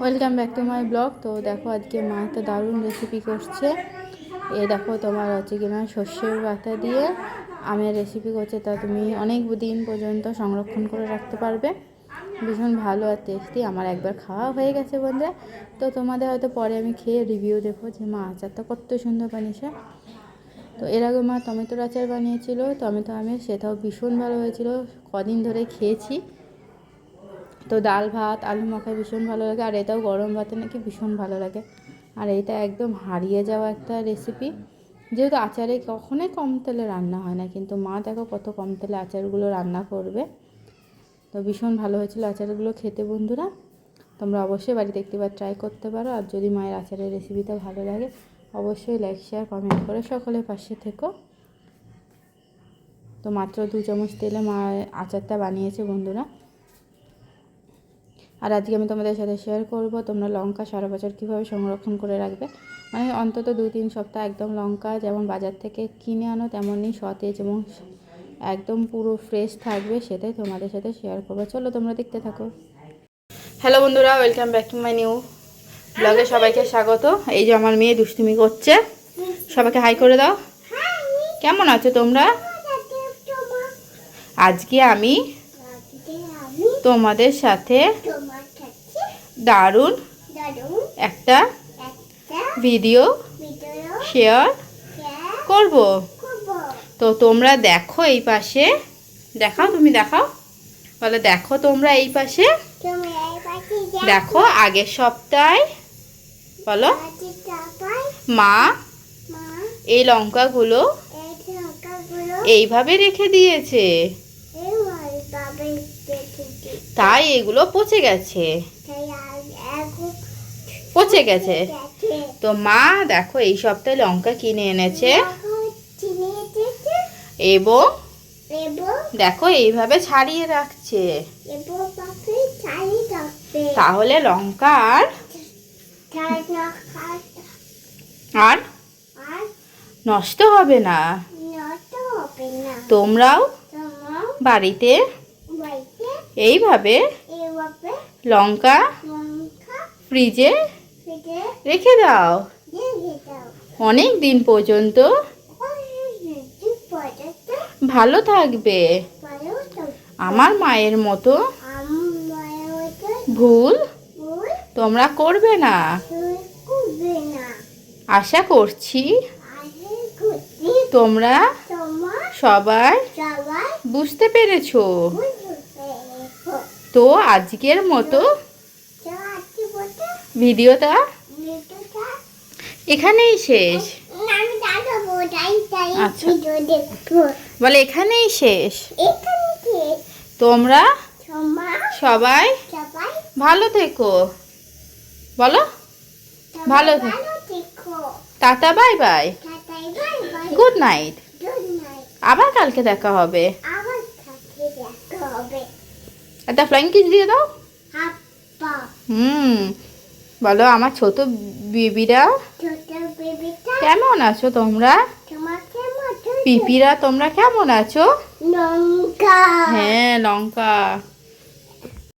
Welcome back to my blog. তো দেখো আজকে মা একটা দারুণ রেসিপি করছে। এ দেখো তোমার হচ্ছে কিনা সর্ষের বাটা দিয়ে আমের রেসিপি করছে। তা তুমি অনেক দিন পর্যন্ত সংরক্ষণ করে রাখতে পারবে। ভীষণ ভালো আর টেস্টি। আমার একবার খাওয়া হয়ে গেছে বন্ধুরা। তো তোমাদের হয়তো পরে আমি খেয়ে রিভিউ দেবো যে মা আচারটা কত সুন্দর বানিয়েছে। তো এর আগে মা টমেটোর আচার বানিয়েছিল, টমেটো আমের, সেটাও ভীষণ ভালো হয়েছিল। কদিন ধরে খেয়েছি। তো ডাল ভাত আলু মাখায় ভীষণ ভালো লাগে, আর এটাও গরম ভাতে নাকি ভীষণ ভালো লাগে। আর এটা একদম হারিয়ে যাওয়া একটা রেসিপি, যেহেতু আচারে কখনোই কম তেলে রান্না হয় না, কিন্তু মা দেখো কত কম তেলে আচারগুলো রান্না করবে। তো ভীষণ ভালো হয়েছিল আচারগুলো খেতে বন্ধুরা। তোমরা অবশ্যই বাড়িতে একটিবার ট্রাই করতে পারো। আর যদি মায়ের আচারের রেসিপিটা ভালো লাগে অবশ্যই লাইক শেয়ার কমেন্ট করে সকলের পাশে থেকো। তো মাত্র 2 চামচ তেলে মা আচারটা বানিয়েছে বন্ধুরা। আর আজকে আমি তোমাদের সাথে শেয়ার করব তোমরা লঙ্কা সারা বছর কীভাবে সংরক্ষণ করে রাখবে। মানে অন্তত 2-3 সপ্তাহ একদম লঙ্কা যেমন বাজার থেকে কিনে আনো তেমনই সতেজ এবং একদম পুরো ফ্রেশ থাকবে, সেটাই তোমাদের সাথে শেয়ার করবো। চলো তোমরা দেখতে থাকো। হ্যালো বন্ধুরা, welcome back to my new ব্লগে সবাইকে স্বাগত। এই যে আমার মেয়ে দুষ্টুমি করছে, সবাইকে হাই করে দাও। কেমন আছো তোমরা? আজকে আমি তোমাদের সাথে দারুণ একটা ভিডিও শেয়ার করব। তো তোমরা দেখো এই পাশে, দেখাও, তুমি দেখাও, বলো দেখো তোমরা এই পাশে দেখো। আগের সপ্তাহে বলো মা এই লঙ্কাগুলো এইভাবে রেখে দিয়েছে, তাই এগুলো পচে গেছে। তো মা দেখো এই সপ্তাহে লঙ্কা কিনে এনেছে এবং দেখো এইভাবে ছাড়িয়ে রাখছে, তাহলে লঙ্কা আর নষ্ট হবে না। তোমরাও বাড়িতে এইভাবে লঙ্কা ফ্রিজে রেখে দাও, অনেক দিন পর্যন্ত ভালো থাকবে। আমার মায়ের মতো ভুল তোমরা করবে না, আশা করছি তোমরা সবাই বুঝতে পেরেছো। তো আজকের মতো ভিডিওটা এখানেই শেষ। আচ্ছা বলে এখানেই শেষ। তোমরা সবাই ভালো থেকো, বলো ভালো থেকো, tata bye bye, good night. আবার কালকে দেখা হবে। একটা ফ্লাইং কিস দিয়ে দাও। বলো আমার ছোট বেবিরা কেমন আছো তোমরা? পিপিরা তোমরা কেমন আছো? হ্যাঁ লঙ্কা।